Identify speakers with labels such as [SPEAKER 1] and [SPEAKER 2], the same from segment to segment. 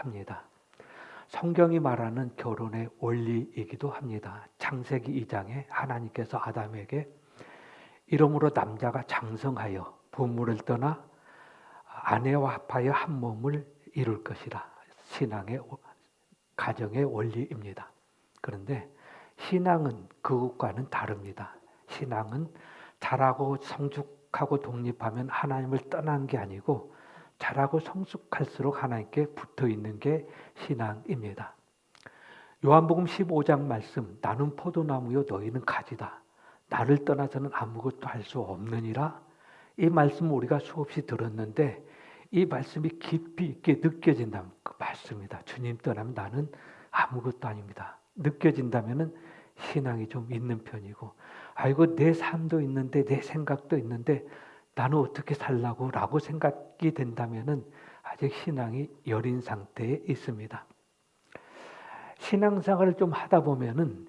[SPEAKER 1] 합니다. 성경이 말하는 결혼의 원리이기도 합니다. 창세기 2장에 하나님께서 아담에게 이러므로 남자가 장성하여 부모를 떠나 아내와 합하여 한 몸을 이룰 것이라. 신앙의 가정의 원리입니다. 그런데 신앙은 그것과는 다릅니다. 신앙은 자라고 성숙하고 독립하면 하나님을 떠난 게 아니고 자라고 성숙할수록 하나님께 붙어 있는 게 신앙입니다. 요한복음 15장 말씀, 나는 포도나무요 너희는 가지다. 나를 떠나서는 아무것도 할 수 없느니라. 이 말씀을 우리가 수없이 들었는데 이 말씀이 깊이 있게 느껴진다면 그 맞습니다. 주님 떠나면 나는 아무것도 아닙니다. 느껴진다면 신앙이 좀 있는 편이고, 아이고 내 삶도 있는데 내 생각도 있는데 나는 어떻게 살라고 라고 생각이 된다면 아직 신앙이 여린 상태에 있습니다. 신앙생활을 좀 하다 보면은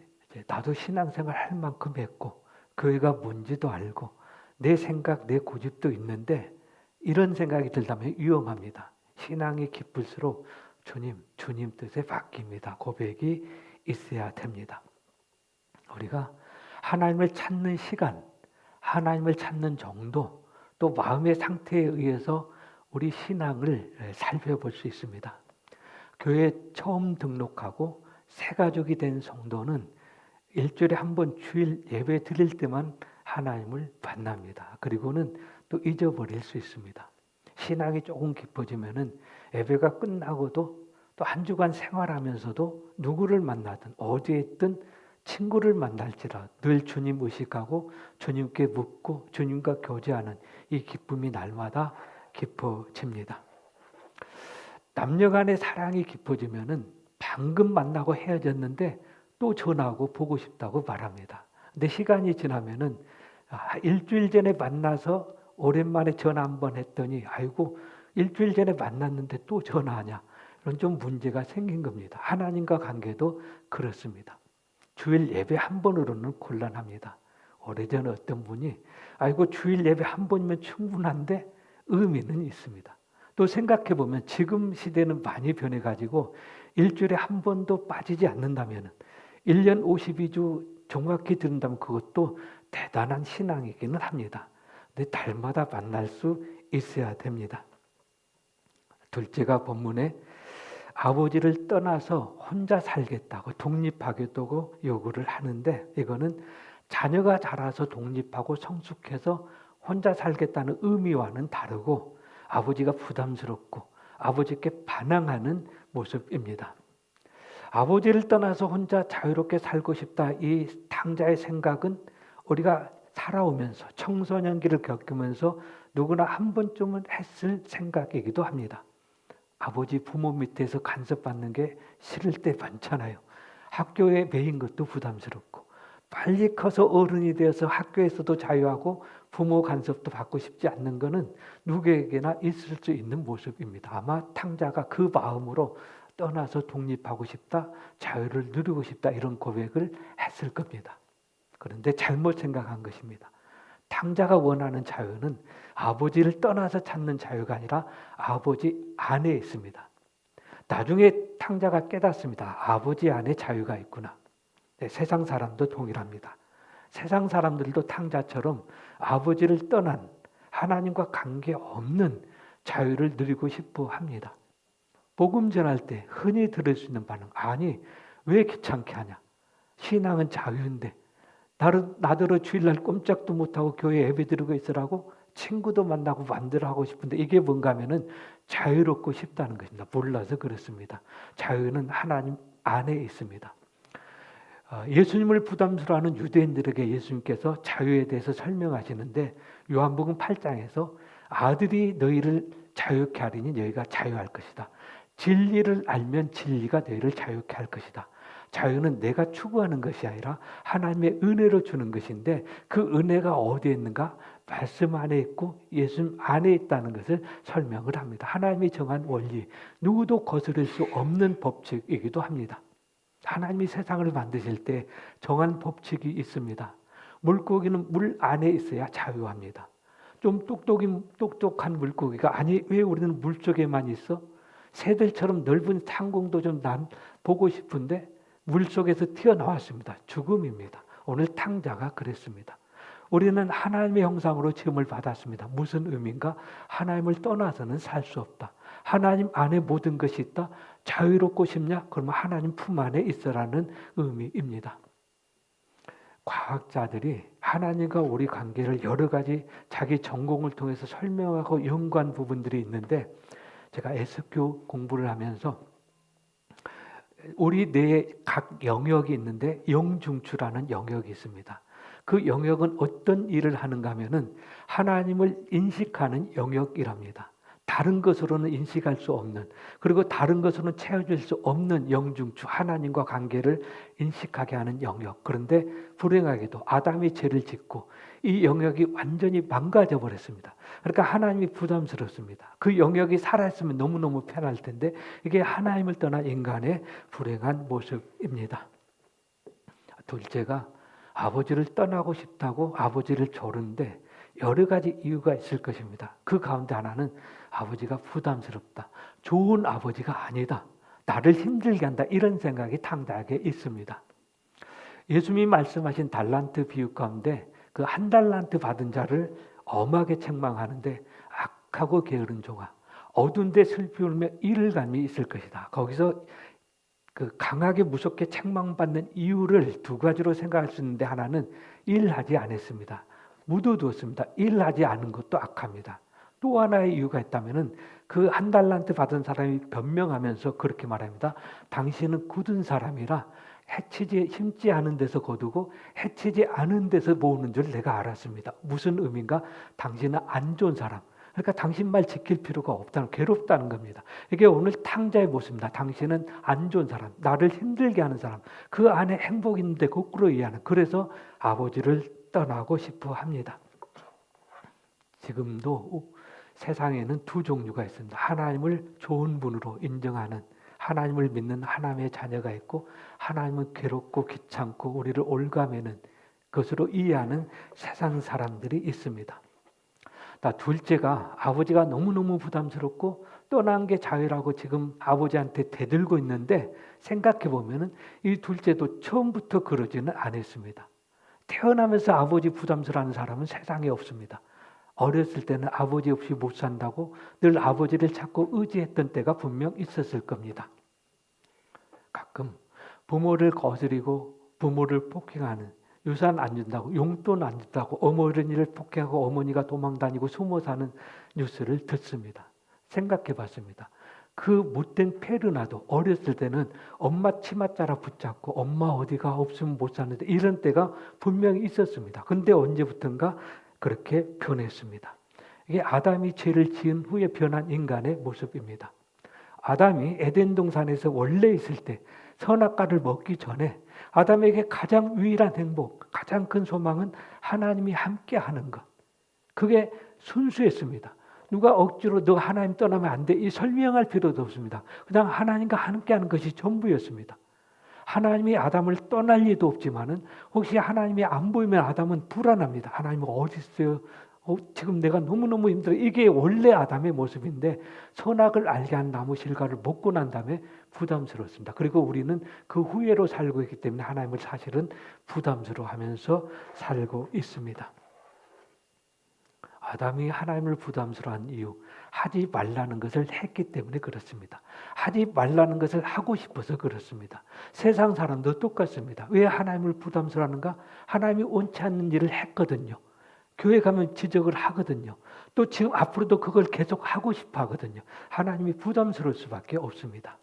[SPEAKER 1] 나도 신앙생활 할 만큼 했고 교회가 뭔지도 알고 내 생각 내 고집도 있는데 이런 생각이 들다면 위험합니다. 신앙이 깊을수록 주님 뜻에 바뀝니다. 고백이 있어야 됩니다. 우리가 하나님을 찾는 시간, 하나님을 찾는 정도, 또 마음의 상태에 의해서 우리 신앙을 살펴볼 수 있습니다. 교회에 처음 등록하고 새 가족이 된 성도는 일주일에 한 번 주일 예배 드릴 때만 하나님을 만납니다. 그리고는 또 잊어버릴 수 있습니다. 신앙이 조금 깊어지면은 예배가 끝나고도 또 한 주간 생활하면서도 누구를 만나든 어디에 있든 친구를 만날지라 늘 주님 의식하고 주님께 묻고 주님과 교제하는 이 기쁨이 날마다 깊어집니다. 남녀 간의 사랑이 깊어지면은 방금 만나고 헤어졌는데 또 전화하고 보고 싶다고 말합니다. 근데 시간이 지나면은 일주일 전에 만나서 오랜만에 전화 한번 했더니 아이고 일주일 전에 만났는데 또 전화하냐. 이런 좀 문제가 생긴 겁니다. 하나님과 관계도 그렇습니다. 주일 예배 한 번으로는 곤란합니다. 오래전에 어떤 분이 아이고 주일 예배 한 번이면 충분한데 의미는 있습니다. 또 생각해 보면 지금 시대는 많이 변해가지고 일주일에 한 번도 빠지지 않는다면 1년 52주 정확히 들은다면 그것도 대단한 신앙이기는 합니다. 근데 달마다 만날 수 있어야 됩니다. 둘째가 본문에 아버지를 떠나서 혼자 살겠다고 독립하겠다고 요구를 하는데 이거는 자녀가 자라서 독립하고 성숙해서 혼자 살겠다는 의미와는 다르고 아버지가 부담스럽고 아버지께 반항하는 모습입니다. 아버지를 떠나서 혼자 자유롭게 살고 싶다. 이 탕자의 생각은 우리가 살아오면서 청소년기를 겪으면서 누구나 한 번쯤은 했을 생각이기도 합니다. 아버지 부모 밑에서 간섭받는 게 싫을 때 많잖아요. 학교에 매인 것도 부담스럽고 빨리 커서 어른이 되어서 학교에서도 자유하고 부모 간섭도 받고 싶지 않는 것은 누구에게나 있을 수 있는 모습입니다. 아마 탕자가 그 마음으로 떠나서 독립하고 싶다, 자유를 누리고 싶다 이런 고백을 했을 겁니다. 그런데 잘못 생각한 것입니다. 탕자가 원하는 자유는 아버지를 떠나서 찾는 자유가 아니라 아버지 안에 있습니다. 나중에 탕자가 깨닫습니다. 아버지 안에 자유가 있구나. 네, 세상 사람도 동일합니다. 세상 사람들도 탕자처럼 아버지를 떠난 하나님과 관계없는 자유를 누리고 싶어 합니다. 복음 전할 때 흔히 들을 수 있는 반응, 아니 왜 귀찮게 하냐. 신앙은 자유인데 나더러 주일날 꼼짝도 못하고 교회 예배 드리고 있으라고 친구도 만나고 만들어 하고 싶은데 이게 뭔가 하면은 자유롭고 싶다는 것입니다. 몰라서 그렇습니다. 자유는 하나님 안에 있습니다. 예수님을 부담스러워하는 유대인들에게 예수님께서 자유에 대해서 설명하시는데 요한복음 8장에서 아들이 너희를 자유케 하리니 너희가 자유할 것이다. 진리를 알면 진리가 너희를 자유케 할 것이다. 자유는 내가 추구하는 것이 아니라 하나님의 은혜로 주는 것인데 그 은혜가 어디에 있는가? 말씀 안에 있고 예수님 안에 있다는 것을 설명을 합니다. 하나님이 정한 원리, 누구도 거스를 수 없는 법칙이기도 합니다. 하나님이 세상을 만드실 때 정한 법칙이 있습니다. 물고기는 물 안에 있어야 자유합니다. 좀 똑똑한 물고기가 아니 왜 우리는 물 속에만 있어? 새들처럼 넓은 상공도 좀 난 보고 싶은데 물속에서 튀어나왔습니다. 죽음입니다. 오늘 탕자가 그랬습니다. 우리는 하나님의 형상으로 지음을 받았습니다. 무슨 의미인가? 하나님을 떠나서는 살 수 없다. 하나님 안에 모든 것이 있다. 자유롭고 싶냐? 그러면 하나님 품 안에 있으라는 의미입니다. 과학자들이 하나님과 우리 관계를 여러 가지 자기 전공을 통해서 설명하고 연구한 부분들이 있는데, 제가 S교 공부를 하면서 우리 뇌에 각 영역이 있는데 영중추라는 영역이 있습니다. 그 영역은 어떤 일을 하는가 하면은 하나님을 인식하는 영역이랍니다. 다른 것으로는 인식할 수 없는, 그리고 다른 것으로는 채워질 수 없는 영중추, 하나님과 관계를 인식하게 하는 영역. 그런데 불행하게도 아담이 죄를 짓고 이 영역이 완전히 망가져 버렸습니다. 그러니까 하나님이 부담스럽습니다. 그 영역이 살아있으면 너무너무 편할 텐데 이게 하나님을 떠난 인간의 불행한 모습입니다. 둘째가 아버지를 떠나고 싶다고 아버지를 조르는데 여러 가지 이유가 있을 것입니다. 그 가운데 하나는 아버지가 부담스럽다. 좋은 아버지가 아니다. 나를 힘들게 한다. 이런 생각이 탕자에게 있습니다. 예수님이 말씀하신 달란트 비유 가운데 그 한 달란트 받은 자를 엄하게 책망하는데 악하고 게으른 종아, 어두운 데 슬피 울며 이를 감이 있을 것이다. 거기서 그 강하게 무섭게 책망받는 이유를 두 가지로 생각할 수 있는데, 하나는 일하지 않았습니다. 묻어두었습니다. 일하지 않은 것도 악합니다. 또 하나의 이유가 있다면은 그 한 달란트 받은 사람이 변명하면서 그렇게 말합니다. 당신은 굳은 사람이라 해치지 힘지 않은 데서 거두고 해치지 않은 데서 모으는 줄 내가 알았습니다. 무슨 의미인가? 당신은 안 좋은 사람. 그러니까 당신 말 지킬 필요가 없다는, 괴롭다는 겁니다. 이게 오늘 탕자의 모습입니다. 당신은 안 좋은 사람, 나를 힘들게 하는 사람, 그 안에 행복이 있는데 거꾸로 이해하는, 그래서 아버지를 떠나고 싶어 합니다. 지금도 세상에는 두 종류가 있습니다. 하나님을 좋은 분으로 인정하는, 하나님을 믿는 하나님의 자녀가 있고, 하나님은 괴롭고 귀찮고 우리를 올가매는 것으로 이해하는 세상 사람들이 있습니다. 둘째가 아버지가 너무너무 부담스럽고 떠난 게 자유라고 지금 아버지한테 대들고 있는데, 생각해 보면은 이 둘째도 처음부터 그러지는 않았습니다. 태어나면서 아버지 부담스러워하는 사람은 세상에 없습니다. 어렸을 때는 아버지 없이 못 산다고 늘 아버지를 찾고 의지했던 때가 분명 있었을 겁니다. 가끔 부모를 거스리고 부모를 폭행하는, 유산 안 준다고, 용돈 안 준다고 어머니를 폭행하고 어머니가 도망다니고 숨어 사는 뉴스를 듣습니다. 생각해 봤습니다. 그 못된 페르나도 어렸을 때는 엄마 치맛자락 붙잡고 엄마 어디가 없으면 못 사는데 이런 때가 분명히 있었습니다. 근데 언제부턴가 그렇게 변했습니다. 이게 아담이 죄를 지은 후에 변한 인간의 모습입니다. 아담이 에덴 동산에서 원래 있을 때 선악과를 먹기 전에 아담에게 가장 유일한 행복, 가장 큰 소망은 하나님이 함께 하는 것. 그게 순수했습니다. 누가 억지로 너 하나님 떠나면 안 돼, 이 설명할 필요도 없습니다. 그냥 하나님과 함께 하는 것이 전부였습니다. 하나님이 아담을 떠날 리도 없지만은 혹시 하나님이 안 보이면 아담은 불안합니다. 하나님 어디 있어요? 지금 내가 너무너무 힘들어. 이게 원래 아담의 모습인데 선악을 알게 한 나무 실과를 먹고 난 다음에 부담스럽습니다. 그리고 우리는 그 후회로 살고 있기 때문에 하나님을 사실은 부담스러워하면서 살고 있습니다. 아담이 하나님을 부담스러워한 이유, 하지 말라는 것을 했기 때문에 그렇습니다. 하지 말라는 것을 하고 싶어서 그렇습니다. 세상 사람도 똑같습니다. 왜 하나님을 부담스러워하는가? 하나님이 원치 않는 일을 했거든요. 교회 가면 지적을 하거든요. 또 지금 앞으로도 그걸 계속 하고 싶어 하거든요. 하나님이 부담스러울 수밖에 없습니다.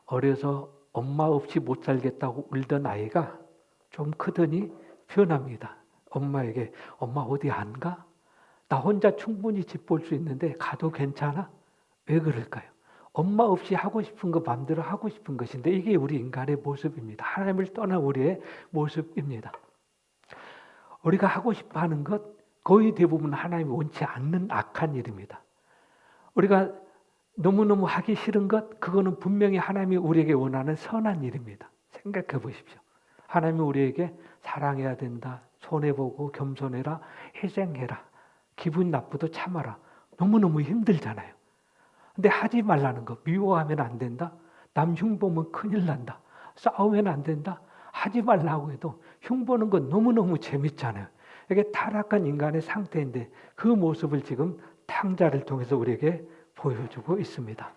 [SPEAKER 1] 어려서 엄마 없이 못 살겠다고 울던 아이가 좀 크더니 변합니다. 엄마에게 엄마 어디 안 가? 나 혼자 충분히 집 볼 수 있는데 가도 괜찮아? 왜 그럴까요? 엄마 없이 하고 싶은 거 마음대로 하고 싶은 것인데 이게 우리 인간의 모습입니다. 하나님을 떠난 우리의 모습입니다. 우리가 하고 싶어 하는 것 거의 대부분 하나님이 원치 않는 악한 일입니다. 우리가 너무너무 하기 싫은 것, 그거는 분명히 하나님이 우리에게 원하는 선한 일입니다. 생각해 보십시오. 하나님이 우리에게 사랑해야 된다, 손해보고 겸손해라, 희생해라, 기분 나쁘도 참아라. 너무너무 힘들잖아요. 근데 하지 말라는 거, 미워하면 안 된다. 남 흉보면 큰일 난다. 싸우면 안 된다. 하지 말라고 해도 흉보는 건 너무너무 재밌잖아요. 이게 타락한 인간의 상태인데 그 모습을 지금 탕자를 통해서 우리에게 보여주고 있습니다.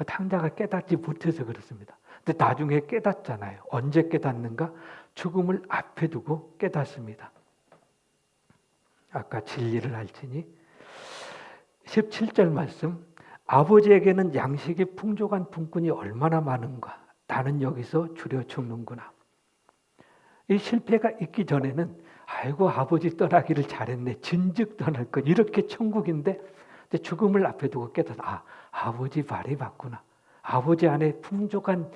[SPEAKER 1] 탕자가 깨닫지 못해서 그렇습니다. 근데 나중에 깨닫잖아요. 언제 깨닫는가? 죽음을 앞에 두고 깨닫습니다. 아까 진리를 알지니 17절 말씀, 아버지에게는 양식이 풍족한 품꾼이 얼마나 많은가. 나는 여기서 줄여 죽는구나. 이 실패가 있기 전에는 아이고 아버지 떠나기를 잘했네. 진즉 떠날 것. 이렇게 천국인데 죽음을 앞에 두고 깨닫아. 아버지 말이 맞구나. 아버지 안에 풍족한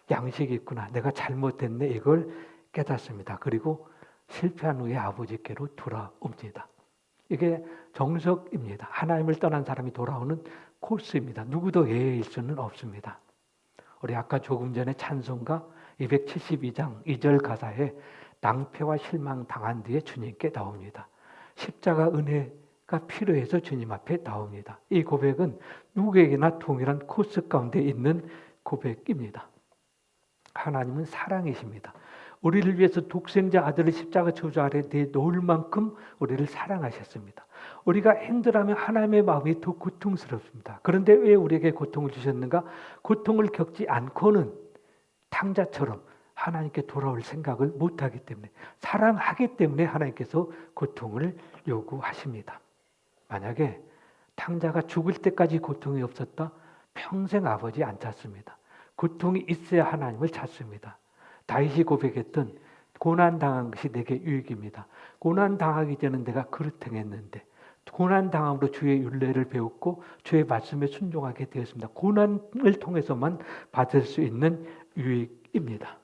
[SPEAKER 1] 양식이 있구나. 내가 잘못했네. 이걸 깨닫습니다. 그리고 실패한 후에 아버지께로 돌아옵니다. 이게 정석입니다. 하나님을 떠난 사람이 돌아오는 코스입니다. 누구도 예외일 수는 없습니다. 우리 아까 조금 전에 찬송가 272장 2절 가사에 낭패와 실망 당한 뒤에 주님께 나옵니다. 십자가 은혜가 필요해서 주님 앞에 나옵니다. 이 고백은 누구에게나 동일한 코스 가운데 있는 고백입니다. 하나님은 사랑이십니다. 우리를 위해서 독생자 아들을 십자가 저주 아래 내놓을 만큼 우리를 사랑하셨습니다. 우리가 힘들어하면 하나님의 마음이 더 고통스럽습니다. 그런데 왜 우리에게 고통을 주셨는가? 고통을 겪지 않고는 탕자처럼 하나님께 돌아올 생각을 못하기 때문에, 사랑하기 때문에 하나님께서 고통을 요구하십니다. 만약에 탕자가 죽을 때까지 고통이 없었다? 평생 아버지 안 찾습니다. 고통이 있어야 하나님을 찾습니다. 다윗이 고백했던 고난당한 것이 내게 유익입니다. 고난당하기 전에 내가 그릇 행했는데 고난당함으로 주의 율례를 배웠고 주의 말씀에 순종하게 되었습니다. 고난을 통해서만 받을 수 있는 유익입니다.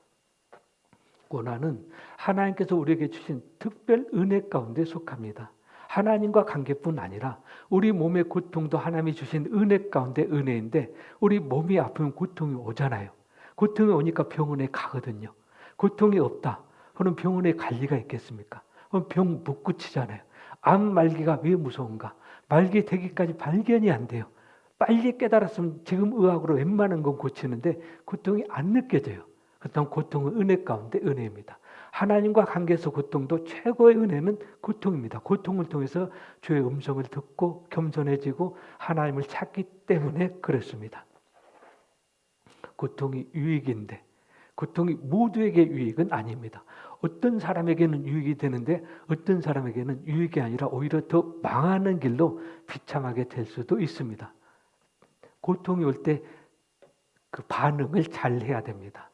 [SPEAKER 1] 고난은 하나님께서 우리에게 주신 특별 은혜 가운데 속합니다. 하나님과 관계뿐 아니라 우리 몸의 고통도 하나님이 주신 은혜 가운데 은혜인데, 우리 몸이 아프면 고통이 오잖아요. 고통이 오니까 병원에 가거든요. 고통이 없다. 그럼 병원에 갈 리가 있겠습니까? 그럼 병 못 고치잖아요. 암 말기가 왜 무서운가? 말기 되기까지 발견이 안 돼요. 빨리 깨달았으면 지금 의학으로 웬만한 건 고치는데 고통이 안 느껴져요. 그렇다면 고통은 은혜 가운데 은혜입니다. 하나님과 관계에서 고통도 최고의 은혜는 고통입니다. 고통을 통해서 주의 음성을 듣고 겸손해지고 하나님을 찾기 때문에 그렇습니다. 고통이 유익인데 고통이 모두에게 유익은 아닙니다. 어떤 사람에게는 유익이 되는데 어떤 사람에게는 유익이 아니라 오히려 더 망하는 길로 비참하게 될 수도 있습니다. 고통이 올 때 그 반응을 잘 해야 됩니다.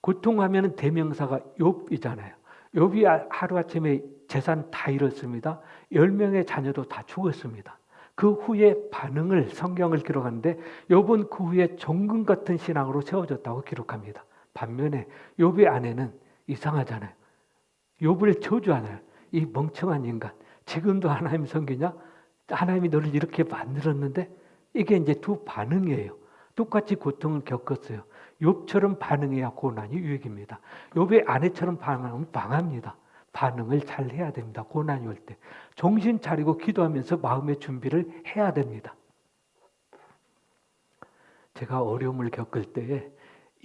[SPEAKER 1] 고통하면 대명사가 욥이잖아요. 욥이 하루아침에 재산 다 잃었습니다. 10명의 자녀도 다 죽었습니다. 그 후에 반응을 성경을 기록하는데 욥은 그 후에 정금 같은 신앙으로 세워졌다고 기록합니다. 반면에 욥의 아내는 이상하잖아요. 욥을 저주하나요? 이 멍청한 인간, 지금도 하나님 섬기냐? 하나님이 너를 이렇게 만들었는데, 이게 이제 두 반응이에요. 똑같이 고통을 겪었어요. 욥처럼 반응해야 고난이 유익입니다. 욥의 아내처럼 반응하면 망합니다. 반응을 잘 해야 됩니다. 고난이 올 때 정신 차리고 기도하면서 마음의 준비를 해야 됩니다. 제가 어려움을 겪을 때에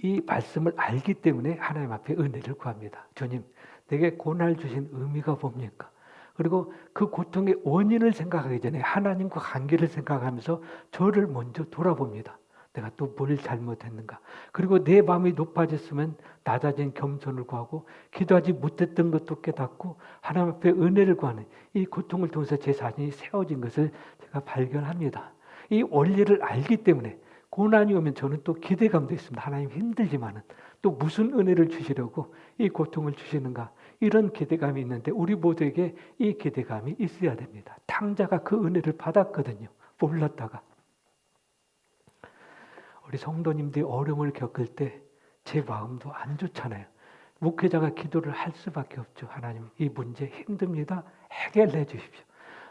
[SPEAKER 1] 이 말씀을 알기 때문에 하나님 앞에 은혜를 구합니다. 주님, 내게 고난을 주신 의미가 뭡니까? 그리고 그 고통의 원인을 생각하기 전에 하나님과 관계를 생각하면서 저를 먼저 돌아봅니다. 내가 또 뭘 잘못했는가? 그리고 내 마음이 높아졌으면 낮아진 겸손을 구하고, 기도하지 못했던 것도 깨닫고 하나님 앞에 은혜를 구하는, 이 고통을 통해서 제 자신이 세워진 것을 제가 발견합니다. 이 원리를 알기 때문에 고난이 오면 저는 또 기대감도 있습니다. 하나님 힘들지만은 또 무슨 은혜를 주시려고 이 고통을 주시는가? 이런 기대감이 있는데 우리 모두에게 이 기대감이 있어야 됩니다. 탕자가 그 은혜를 받았거든요. 몰랐다가. 우리 성도님들이 어려움을 겪을 때 제 마음도 안 좋잖아요. 목회자가 기도를 할 수밖에 없죠. 하나님, 이 문제 힘듭니다. 해결해 주십시오.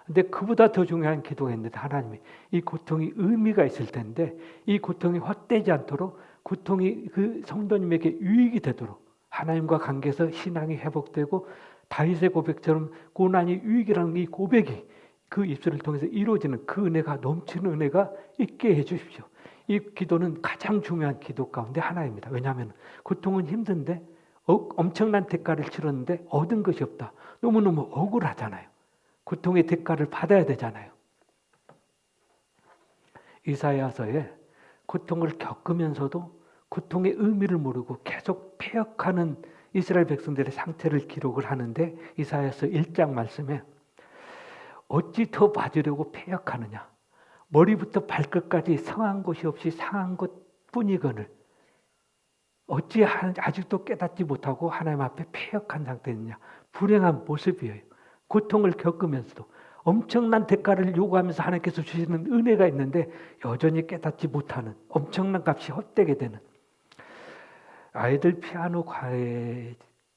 [SPEAKER 1] 근데 그보다 더 중요한 기도가 있는데, 하나님이 이 고통이 의미가 있을 텐데 이 고통이 헛되지 않도록, 고통이 그 성도님에게 유익이 되도록 하나님과 관계에서 신앙이 회복되고 다윗의 고백처럼 고난이 유익이라는 이 고백이 그 입술을 통해서 이루어지는 그 은혜가, 넘치는 은혜가 있게 해주십시오. 이 기도는 가장 중요한 기도 가운데 하나입니다. 왜냐하면 고통은 힘든데 엄청난 대가를 치렀는데 얻은 것이 없다. 너무너무 억울하잖아요. 고통의 대가를 받아야 되잖아요. 이사야서에 고통을 겪으면서도 고통의 의미를 모르고 계속 패역하는 이스라엘 백성들의 상태를 기록을 하는데, 이사야서 1장 말씀에 어찌 더 맞으려고 패역하느냐, 머리부터 발끝까지 성한 곳이 없이 상한 것뿐이거늘 어찌 아직도 깨닫지 못하고 하나님 앞에 패역한 상태느냐. 불행한 모습이에요. 고통을 겪으면서도 엄청난 대가를 요구하면서 하나님께서 주시는 은혜가 있는데 여전히 깨닫지 못하는, 엄청난 값이 헛되게 되는. 아이들 피아노 과외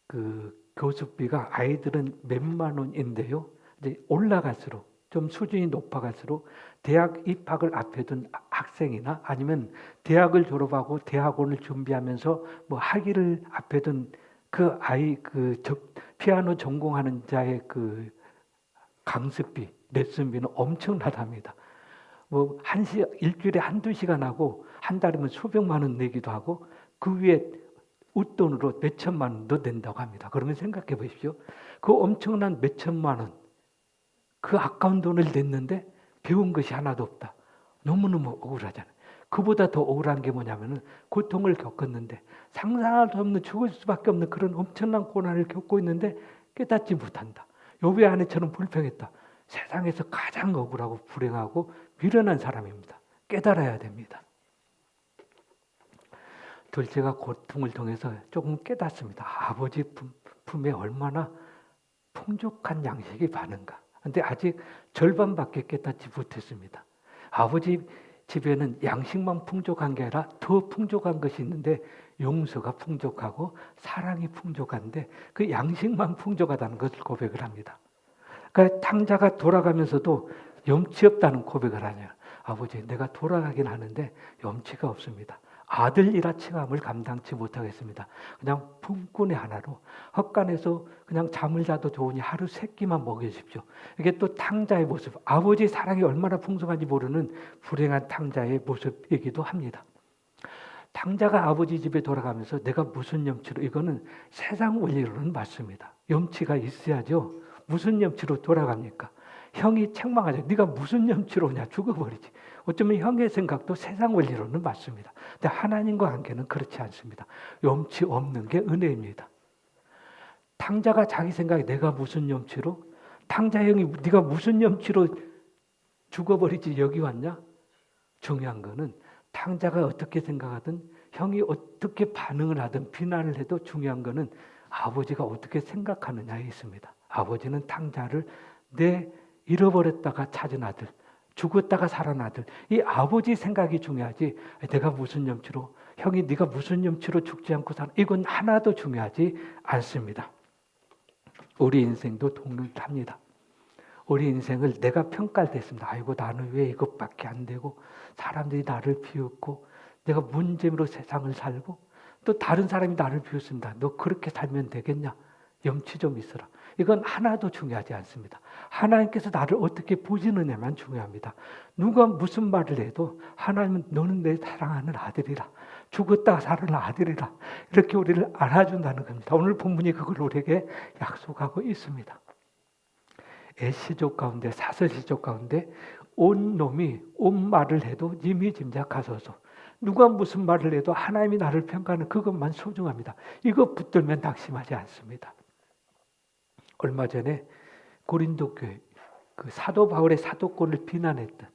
[SPEAKER 1] 그 교습비가 아이들은 몇만 원인데요, 이제 올라갈수록, 좀 수준이 높아갈수록 대학 입학을 앞에 둔 학생이나 아니면 대학을 졸업하고 대학원을 준비하면서 뭐 학위를 앞에 둔 그 아이, 피아노 전공하는 자의 그 강습비, 레슨비는 엄청나답니다. 뭐 일주일에 한두 시간 하고 한 달이면 수백만 원 내기도 하고 그 위에 웃돈으로 몇천만 원도 낸다고 합니다. 그러면 생각해 보십시오. 그 엄청난 몇천만 원, 그 아까운 돈을 냈는데 배운 것이 하나도 없다. 너무너무 억울하잖아요. 그보다 더 억울한 게 뭐냐면은 고통을 겪었는데 상상할 수 없는, 죽을 수밖에 없는 그런 엄청난 고난을 겪고 있는데 깨닫지 못한다. 욥의 아내처럼 불평했다. 세상에서 가장 억울하고 불행하고 미련한 사람입니다. 깨달아야 됩니다. 둘째가 고통을 통해서 조금 깨닫습니다. 아버지 품에 얼마나 풍족한 양식이 많은가. 근데 아직 절반밖에 깨닫지 못했습니다. 아버지 집에는 양식만 풍족한 게 아니라 더 풍족한 것이 있는데 용서가 풍족하고 사랑이 풍족한데 그 양식만 풍족하다는 것을 고백을 합니다. 그러니까 탕자가 돌아가면서도 염치 없다는 고백을 하냐. 아버지, 내가 돌아가긴 하는데 염치가 없습니다. 아들이라 칭함을 감당치 못하겠습니다. 그냥 품꾼의 하나로 헛간에서 그냥 잠을 자도 좋으니 하루 3끼만 먹여주십시오. 이게 또 탕자의 모습, 아버지 사랑이 얼마나 풍성한지 모르는 불행한 탕자의 모습이기도 합니다. 탕자가 아버지 집에 돌아가면서 내가 무슨 염치로, 이거는 세상 원리로는 맞습니다. 염치가 있어야죠. 무슨 염치로 돌아갑니까? 형이 책망하죠. 네가 무슨 염치로 오냐, 죽어버리지. 어쩌면 형의 생각도 세상 원리로는 맞습니다. 근데 하나님과 관계는 그렇지 않습니다. 염치 없는 게 은혜입니다. 탕자가 자기 생각에 내가 무슨 염치로, 탕자 형이 네가 무슨 염치로 죽어버리지 여기 왔냐? 중요한 거는 탕자가 어떻게 생각하든 형이 어떻게 반응을 하든 비난을 해도 중요한 거는 아버지가 어떻게 생각하느냐에 있습니다. 아버지는 탕자를 내 잃어버렸다가 찾은 아들, 죽었다가 살아난 아들, 이 아버지 생각이 중요하지 내가 무슨 염치로, 형이 네가 무슨 염치로 죽지 않고 사는, 이건 하나도 중요하지 않습니다. 우리 인생도 동일합니다. 우리 인생을 내가 평가를 했습니다. 아이고 나는 왜 이것밖에 안 되고 사람들이 나를 비웃고 내가 문제로 세상을 살고 또 다른 사람이 나를 비웃습니다. 너 그렇게 살면 되겠냐? 염치 좀 있어라. 이건 하나도 중요하지 않습니다. 하나님께서 나를 어떻게 보시느냐만 중요합니다. 누가 무슨 말을 해도 하나님은 너는 내 사랑하는 아들이라, 죽었다가 살아난 아들이라, 이렇게 우리를 알아준다는 겁니다. 오늘 본문이 그걸 우리에게 약속하고 있습니다. 애시족 가운데, 사설시족 가운데 온 놈이 온 말을 해도 이미 짐작하소서. 누가 무슨 말을 해도 하나님이 나를 평가하는 그것만 소중합니다. 이거 붙들면 낙심하지 않습니다. 얼마 전에 고린도 교회 그 사도 바울의 사도권을 비난했던,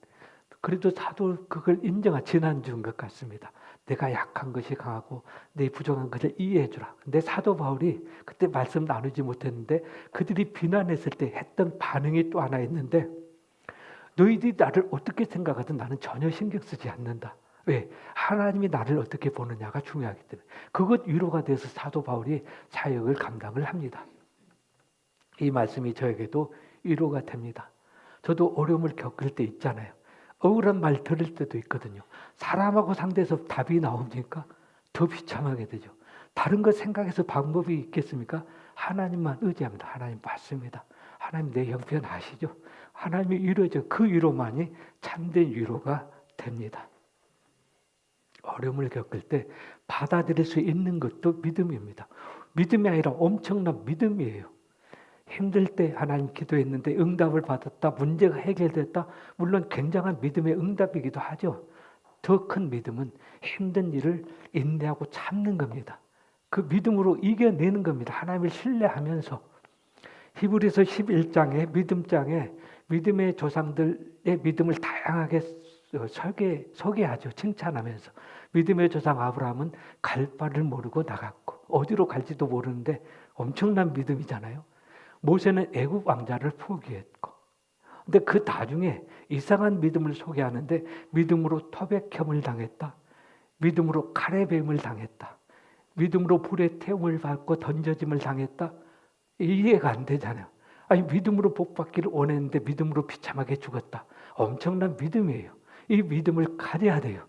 [SPEAKER 1] 그래도 사도 그걸 인정한 지난주인 것 같습니다. 내가 약한 것이 강하고 내 부족한 것을 이해해 주라. 근데 사도 바울이 그때 말씀 나누지 못했는데 그들이 비난했을 때 했던 반응이 또 하나 있는데, 너희들이 나를 어떻게 생각하든 나는 전혀 신경 쓰지 않는다. 왜? 하나님이 나를 어떻게 보느냐가 중요하기 때문에. 그것 위로가 돼서 사도 바울이 사역을 감당을 합니다. 이 말씀이 저에게도 위로가 됩니다. 저도 어려움을 겪을 때 있잖아요. 억울한 말 들을 때도 있거든요. 사람하고 상대해서 답이 나오니까 더 비참하게 되죠. 다른 것 생각해서 방법이 있겠습니까? 하나님만 의지합니다. 하나님 맞습니다. 하나님 내 형편 아시죠? 하나님이 위로죠. 그 위로만이 참된 위로가 됩니다. 어려움을 겪을 때 받아들일 수 있는 것도 믿음입니다. 믿음이 아니라 엄청난 믿음이에요. 힘들 때 하나님 기도했는데 응답을 받았다. 문제가 해결됐다. 물론 굉장한 믿음의 응답이기도 하죠. 더 큰 믿음은 힘든 일을 인내하고 참는 겁니다. 그 믿음으로 이겨내는 겁니다. 하나님을 신뢰하면서. 히브리서 11장에 믿음장에 믿음의 조상들의 믿음을 다양하게 소개하죠. 칭찬하면서. 믿음의 조상 아브라함은 갈 바를 모르고 나갔고 어디로 갈지도 모르는데 엄청난 믿음이잖아요. 모세는 애굽 왕자를 포기했고, 근데 그 나중에 이상한 믿음을 소개하는데 믿음으로 토백혐을 당했다. 믿음으로 칼의 뱀을 당했다. 믿음으로 불의 태움을 받고 던져짐을 당했다. 이해가 안 되잖아요. 아니 믿음으로 복받기를 원했는데 믿음으로 비참하게 죽었다. 엄청난 믿음이에요. 이 믿음을 가져야 돼요.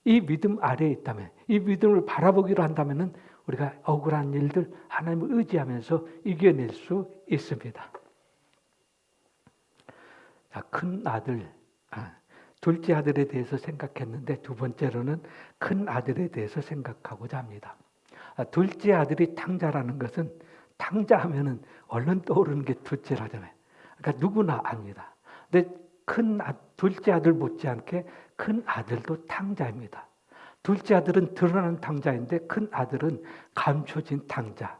[SPEAKER 1] 이 믿음 아래에 있다면, 이 믿음을 바라보기로 한다면 우리가 억울한 일들 하나님을 의지하면서 이겨낼 수 있습니다. 자, 큰 아들, 둘째 아들에 대해서 생각했는데 두 번째로는 큰 아들에 대해서 생각하고자 합니다. 둘째 아들이 탕자라는 것은 탕자하면은 얼른 떠오르는 게 둘째라잖아요. 그러니까 누구나 압니다. 근데 둘째 아들 못지않게 큰 아들도 탕자입니다. 둘째 아들은 드러나는 탕자인데 큰 아들은 감춰진 탕자.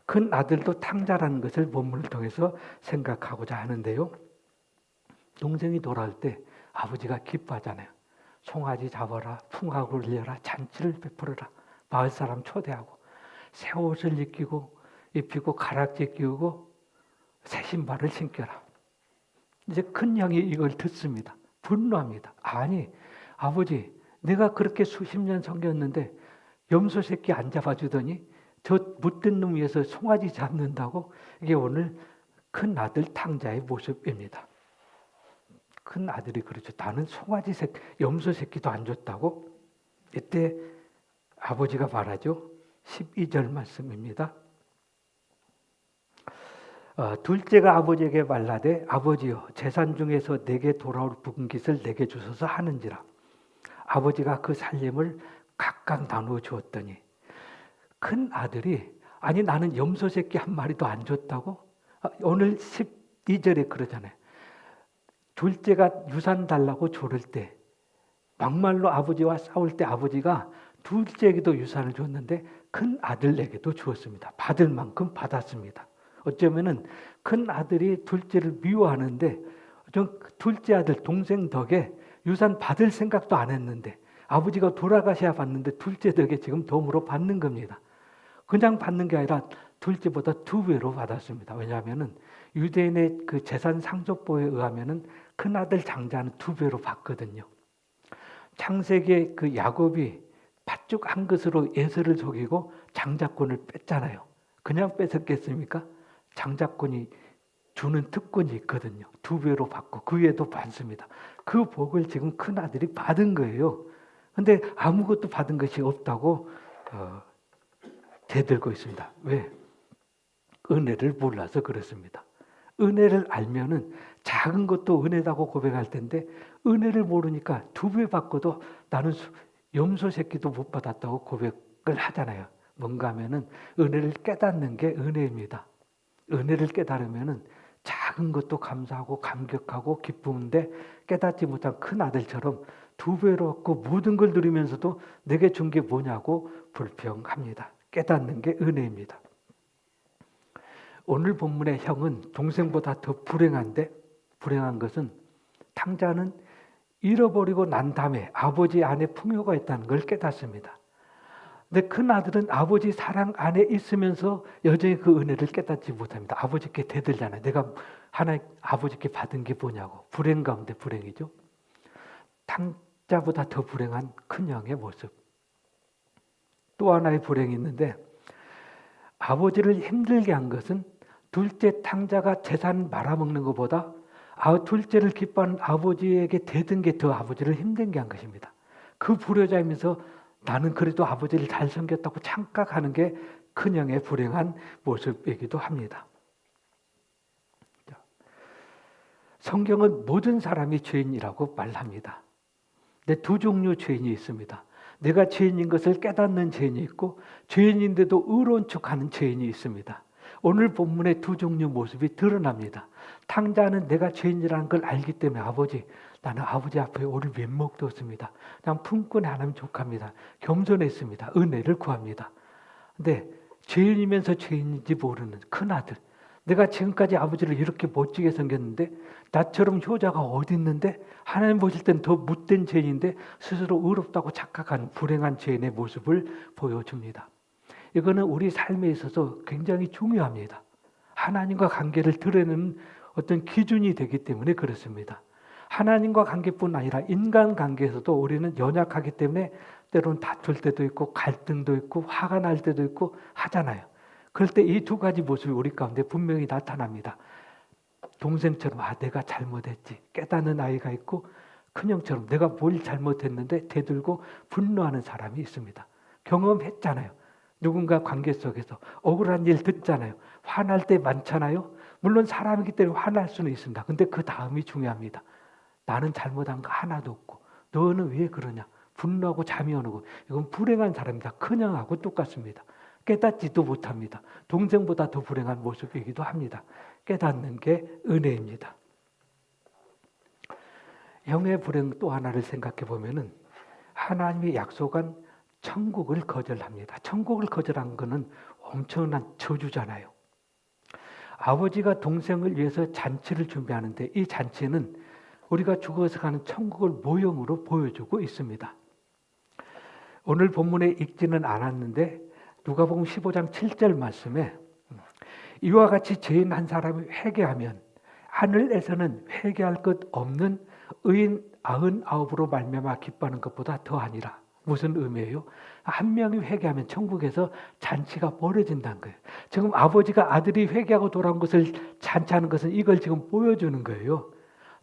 [SPEAKER 1] 큰 아들도 탕자라는 것을 본문을 통해서 생각하고자 하는데요. 동생이 돌아올 때 아버지가 기뻐하잖아요. 송아지 잡아라, 풍악을 울려라, 잔치를 베풀어라, 마을 사람 초대하고 새 옷을 입히고 가락지 끼우고 새 신발을 신겨라. 이제 큰 형이 이걸 듣습니다. 분노합니다. 아니 아버지, 내가 그렇게 수십 년 섬겼는데 염소 새끼 안 잡아주더니 저 못된 놈 위해서 송아지 잡는다고? 이게 오늘 큰 아들 탕자의 모습입니다. 큰 아들이 그렇죠. 나는 염소 새끼도 안 줬다고? 이때 아버지가 말하죠. 12절 말씀입니다. 둘째가 아버지에게 말하되 아버지여 재산 중에서 내게 돌아올 붉은 깃을 내게 주소서 하는지라. 아버지가 그 살림을 각각 나누어 주었더니 큰 아들이 아니 나는 염소 새끼 한 마리도 안 줬다고? 오늘 12절에 그러잖아요. 둘째가 유산 달라고 조를 때 막말로 아버지와 싸울 때 아버지가 둘째에게도 유산을 줬는데 큰 아들에게도 주었습니다. 받을 만큼 받았습니다. 어쩌면은 큰 아들이 둘째를 미워하는데 둘째 아들 동생 덕에 유산 받을 생각도 안 했는데 아버지가 돌아가셔야 받는데 둘째 덕에 지금 덤으로 받는 겁니다. 그냥 받는 게 아니라 둘째보다 2배로 받았습니다. 왜냐하면은 유대인의 그 재산 상속법에 의하면은 큰 아들 장자는 2배로 받거든요. 창세기에 그 야곱이 팥죽 한 것으로 에서를 속이고 장자권을 뺐잖아요. 그냥 뺏었겠습니까? 장자권이 주는 특권이 있거든요. 2배로 받고 그 외에도 받습니다. 그 복을 지금 큰 아들이 받은 거예요. 근데 아무것도 받은 것이 없다고 대들고 있습니다. 왜? 은혜를 몰라서 그렇습니다. 은혜를 알면은 작은 것도 은혜다고 고백할 텐데 은혜를 모르니까 2배 받고도 나는 염소 새끼도 못 받았다고 고백을 하잖아요. 뭔가 하면은 은혜를 깨닫는 게 은혜입니다. 은혜를 깨달으면은 작은 것도 감사하고 감격하고 기쁘는데 깨닫지 못한 큰 아들처럼 2배로 얻고 모든 걸 누리면서도 내게 준 게 뭐냐고 불평합니다. 깨닫는 게 은혜입니다. 오늘 본문의 형은 동생보다 더 불행한 것은 탕자는 잃어버리고 난 다음에 아버지 안에 풍요가 있다는 걸 깨닫습니다. 근데 큰 아들은 아버지 사랑 안에 있으면서 여전히 그 은혜를 깨닫지 못합니다. 아버지께 대들잖아요. 내가 아버지께 받은 게 뭐냐고. 불행 가운데 불행이죠. 탕자보다 더 불행한 큰형의 모습. 또 하나의 불행이 있는데 아버지를 힘들게 한 것은 둘째 탕자가 재산 말아먹는 것보다 둘째를 기뻐하는 아버지에게 대든 게 더 아버지를 힘들게 한 것입니다. 그 불효자이면서 나는 그래도 아버지를 잘 섬겼다고 착각하는 게 큰형의 불행한 모습이기도 합니다. 성경은 모든 사람이 죄인이라고 말합니다. 근데 두 종류 죄인이 있습니다. 내가 죄인인 것을 깨닫는 죄인이 있고 죄인인데도 의로운 척하는 죄인이 있습니다. 오늘 본문의 두 종류 모습이 드러납니다. 탕자는 내가 죄인이라는 걸 알기 때문에 아버지, 나는 아버지 앞에 오를 면목도 없습니다. 그냥 품꾼 하나님 족합니다. 겸손했습니다. 은혜를 구합니다. 근데 죄인이면서 죄인인지 모르는 큰아들, 내가 지금까지 아버지를 이렇게 멋지게 생겼는데 나처럼 효자가 어디 있는데 하나님 보실 땐 더 못된 죄인인데 스스로 의롭다고 착각한 불행한 죄인의 모습을 보여줍니다. 이거는 우리 삶에 있어서 굉장히 중요합니다. 하나님과 관계를 드러내는 어떤 기준이 되기 때문에 그렇습니다. 하나님과 관계뿐 아니라 인간관계에서도 우리는 연약하기 때문에 때로는 다툴 때도 있고 갈등도 있고 화가 날 때도 있고 하잖아요. 그럴 때 이 두 가지 모습이 우리 가운데 분명히 나타납니다. 동생처럼 내가 잘못했지 깨닫는 아이가 있고 큰형처럼 내가 뭘 잘못했는데 대들고 분노하는 사람이 있습니다. 경험했잖아요. 누군가 관계 속에서 억울한 일 듣잖아요. 화날 때 많잖아요. 물론 사람이기 때문에 화날 수는 있습니다. 근데 그 다음이 중요합니다. 나는 잘못한 거 하나도 없고 너는 왜 그러냐. 분노하고 잠이 안 오고 이건 불행한 사람이다. 큰형하고 똑같습니다. 깨닫지도 못합니다. 동생보다 더 불행한 모습이기도 합니다. 깨닫는 게 은혜입니다. 형의 불행 또 하나를 생각해 보면은 하나님이 약속한 천국을 거절합니다. 천국을 거절한 것은 엄청난 저주잖아요. 아버지가 동생을 위해서 잔치를 준비하는데 이 잔치는 우리가 죽어서 가는 천국을 모형으로 보여주고 있습니다. 오늘 본문에 읽지는 않았는데 누가복음 15장 7절 말씀에 이와 같이 죄인 한 사람이 회개하면 하늘에서는 회개할 것 없는 의인 99으로 말미암아 기뻐하는 것보다 더하니라. 무슨 의미예요? 한 명이 회개하면 천국에서 잔치가 벌어진다는 거예요. 지금 아버지가 아들이 회개하고 돌아온 것을 잔치하는 것은 이걸 지금 보여주는 거예요.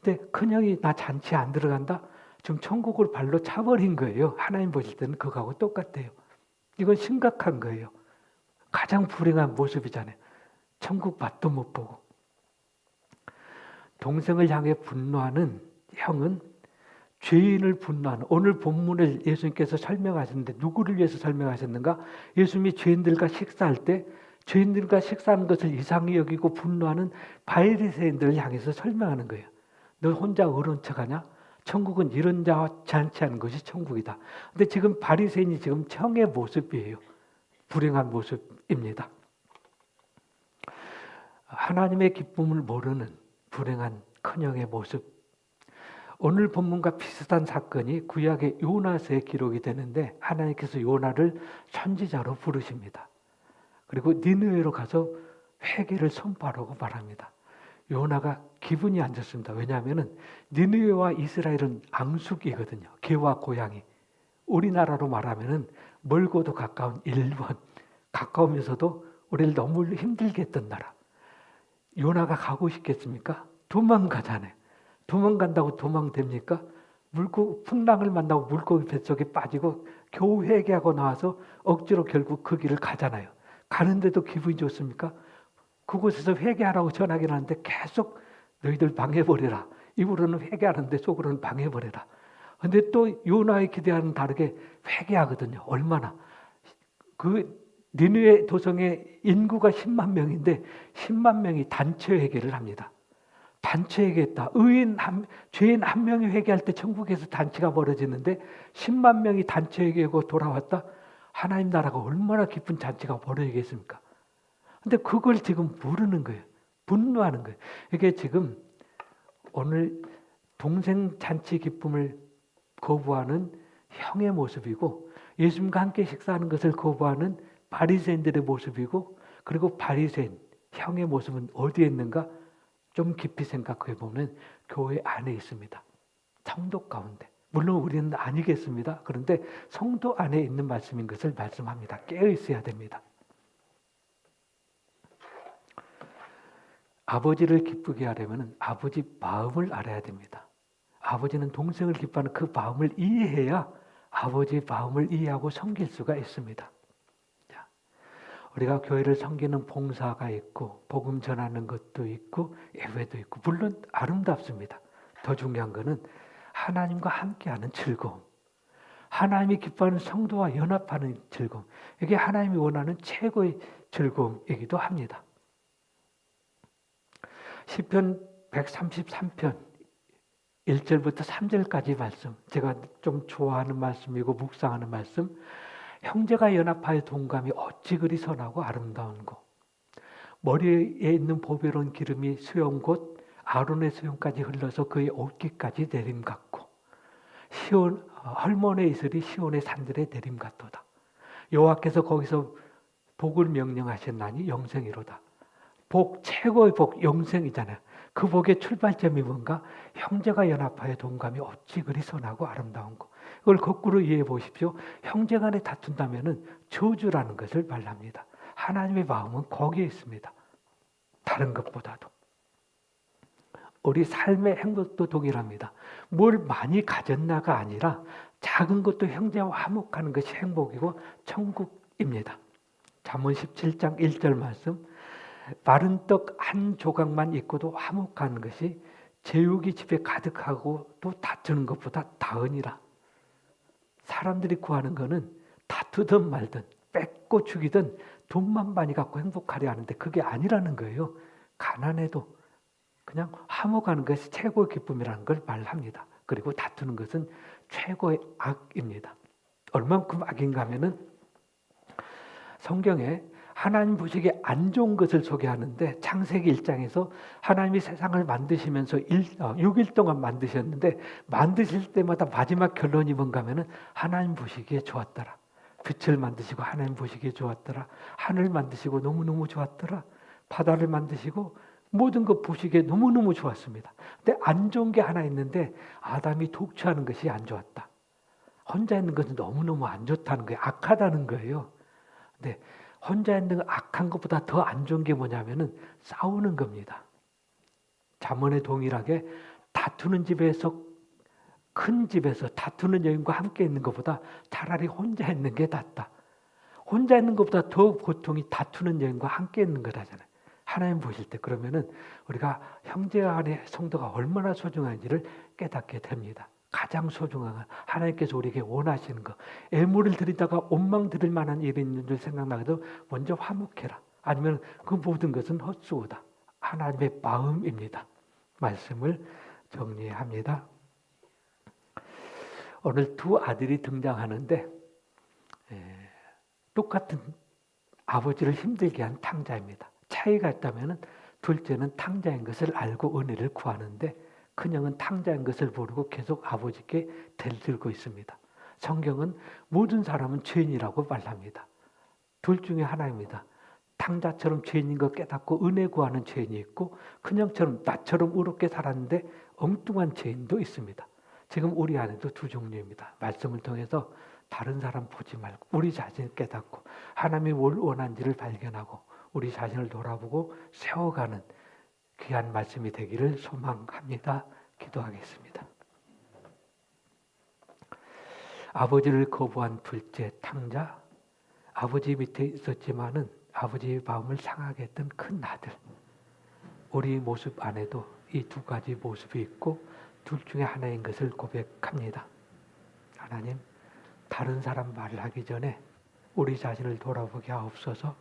[SPEAKER 1] 근데 큰형이 나 잔치 안 들어간다? 지금 천국을 발로 차버린 거예요. 하나님 보실 때는 그거하고 똑같아요. 이건 심각한 거예요. 가장 불행한 모습이잖아요. 천국 맛도 못 보고. 동생을 향해 분노하는 형은 죄인을 분노하는, 오늘 본문을 예수님께서 설명하셨는데 누구를 위해서 설명하셨는가? 예수님이 죄인들과 식사할 때 죄인들과 식사하는 것을 이상히 여기고 분노하는 바리새인들을 향해서 설명하는 거예요. 너 혼자 어려운 척하냐? 천국은 이런 자와 잔치하는 것이 천국이다. 근데 지금 바리새인이 지금 형의 모습이에요. 불행한 모습입니다. 하나님의 기쁨을 모르는 불행한 큰형의 모습. 오늘 본문과 비슷한 사건이 구약의 요나서에 기록이 되는데 하나님께서 요나를 선지자로 부르십니다. 그리고 니느웨로 가서 회개를 선포하라고 말합니다. 요나가 기분이 안 좋습니다. 왜냐하면 니느웨와 이스라엘은 앙숙이거든요. 개와 고양이. 우리나라로 말하면 멀고도 가까운 일본. 가까우면서도 우리를 너무 힘들게 했던 나라. 요나가 가고 싶겠습니까? 도망가잖아요. 도망간다고 도망됩니까? 풍랑을 만나고 물고기 뱃속에 빠지고 겨우 회개하고 나와서 억지로 결국 그 길을 가잖아요. 가는데도 기분이 좋습니까? 그곳에서 회개하라고 전하긴 하는데 계속 너희들 방해버려라. 입으로는 회개하는데 속으로는 방해버려라. 근데 또 요나의 기대와는 다르게 회개하거든요. 얼마나. 그 니느웨 도성의 인구가 10만 명인데 10만 명이 단체 회개를 합니다. 단체 회개했다. 죄인 한 명이 회개할 때 천국에서 단체가 벌어지는데 10만 명이 단체 회개하고 돌아왔다. 하나님 나라가 얼마나 깊은 잔치가 벌어지겠습니까? 근데 그걸 지금 모르는 거예요. 분노하는 거예요. 이게 지금 오늘 동생 잔치 기쁨을 거부하는 형의 모습이고 예수님과 함께 식사하는 것을 거부하는 바리새인들의 모습이고 그리고 바리새인 형의 모습은 어디에 있는가? 좀 깊이 생각해 보면 교회 안에 있습니다. 성도 가운데. 물론 우리는 아니겠습니다. 그런데 성도 안에 있는 말씀인 것을 말씀합니다. 깨어 있어야 됩니다. 아버지를 기쁘게 하려면 아버지 마음을 알아야 됩니다. 아버지는 동생을 기뻐하는 그 마음을 이해해야 아버지의 마음을 이해하고 섬길 수가 있습니다. 자, 우리가 교회를 섬기는 봉사가 있고 복음 전하는 것도 있고 예배도 있고 물론 아름답습니다. 더 중요한 것은 하나님과 함께하는 즐거움, 하나님이 기뻐하는 성도와 연합하는 즐거움, 이게 하나님이 원하는 최고의 즐거움이기도 합니다. 시편 133편 1절부터 3절까지 말씀, 제가 좀 좋아하는 말씀이고 묵상하는 말씀. 형제가 연합하여 동감이 어찌 그리 선하고 아름다운고, 머리에 있는 보배로운 기름이 수염 곧 아론의 수염까지 흘러서 그의 옷깃까지 내림 같고, 헐몬의 이슬이 시온의 산들의 내림 같도다. 여호와께서 거기서 복을 명령하셨나니 영생이로다. 복, 최고의 복, 영생이잖아요. 그 복의 출발점이 뭔가? 형제가 연합하여 동감이 어찌 그리 선하고 아름다운고. 그걸 거꾸로 이해해 보십시오. 형제 간에 다툰다면 저주라는 것을 말합니다. 하나님의 마음은 거기에 있습니다. 다른 것보다도. 우리 삶의 행복도 동일합니다. 뭘 많이 가졌나가 아니라 작은 것도 형제와 화목하는 것이 행복이고 천국입니다. 잠언 17장 1절 말씀. 마른 떡 한 조각만 있고도 화목하는 것이 제육이 집에 가득하고 또 다투는 것보다 다으니라. 사람들이 구하는 거는 다투든 말든 뺏고 죽이든 돈만 많이 갖고 행복하려 하는데 그게 아니라는 거예요. 가난해도 그냥 화목하는 것이 최고의 기쁨이라는 걸 말합니다. 그리고 다투는 것은 최고의 악입니다. 얼만큼 악인가 하면은 성경에 하나님 보시기에 안 좋은 것을 소개하는데, 창세기 1장에서 하나님이 세상을 만드시면서 6일 동안 만드셨는데 만드실 때마다 마지막 결론이 뭔가 하면은 하나님 보시기에 좋았더라. 빛을 만드시고 하나님 보시기에 좋았더라. 하늘 만드시고 너무너무 좋았더라. 바다를 만드시고 모든 것 보시기에 너무너무 좋았습니다. 근데 안 좋은 게 하나 있는데 아담이 독취하는 것이 안 좋았다. 혼자 있는 것은 너무너무 안 좋다는 거예요. 악하다는 거예요. 근데 혼자 있는 악한 것보다 더 안 좋은 게 뭐냐면은 싸우는 겁니다. 잠언에 동일하게 다투는 집에서, 큰 집에서 다투는 여인과 함께 있는 것보다 차라리 혼자 있는 게 낫다. 혼자 있는 것보다 더 고통이 다투는 여인과 함께 있는 거라잖아요. 하나님 보실 때 그러면은 우리가 형제 안의 성도가 얼마나 소중한지를 깨닫게 됩니다. 가장 소중한 건 하나님께서 우리에게 원하시는 것. 애물을 드리다가 원망 드릴 만한 일이 있는 줄 생각나도 먼저 화목해라. 아니면 그 모든 것은 헛수고다. 하나님의 마음입니다. 말씀을 정리합니다. 오늘 두 아들이 등장하는데 똑같은 아버지를 힘들게 한 탕자입니다. 차이가 있다면 둘째는 탕자인 것을 알고 은혜를 구하는데 큰형은 탕자인 것을 모르고 계속 아버지께 대들고 있습니다. 성경은 모든 사람은 죄인이라고 말합니다. 둘 중에 하나입니다. 탕자처럼 죄인인 것 깨닫고 은혜 구하는 죄인이 있고, 큰형처럼 나처럼 의롭게 살았는데 엉뚱한 죄인도 있습니다. 지금 우리 안에도 두 종류입니다. 말씀을 통해서 다른 사람 보지 말고 우리 자신을 깨닫고 하나님이 뭘 원하는지를 발견하고 우리 자신을 돌아보고 세워가는 귀한 말씀이 되기를 소망합니다. 기도하겠습니다. 아버지를 거부한 둘째 탕자, 아버지 밑에 있었지만은 아버지의 마음을 상하게 했던 큰 아들. 우리 모습 안에도 이 두 가지 모습이 있고 둘 중에 하나인 것을 고백합니다. 하나님, 다른 사람 말을 하기 전에 우리 자신을 돌아보게 하옵소서.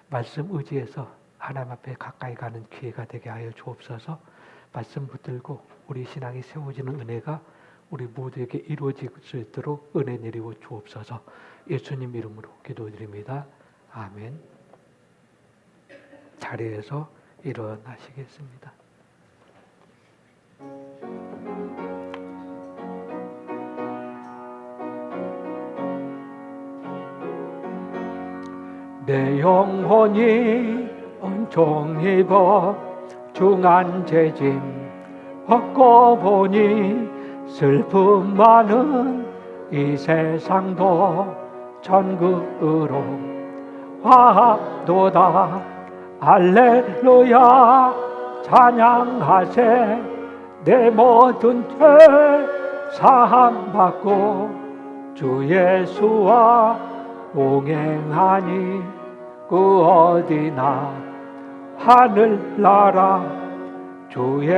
[SPEAKER 1] 말씀 의지해서 하나님 앞에 가까이 가는 기회가 되게 하여 주옵소서. 말씀 붙들고 우리 신앙이 세워지는 은혜가 우리 모두에게 이루어질 수 있도록 은혜 내리고 주옵소서. 예수님 이름으로 기도드립니다. 아멘. 자리에서 일어나시겠습니다. 내 영혼이 은총 입어 중한 죄짐 얻고 보니 슬픔 많은 이 세상도 천국으로 화도다. 할렐루야 찬양하세. 내 모든 죄 사함받고 주 예수와 동행하니 그 어디나 하늘나라 주의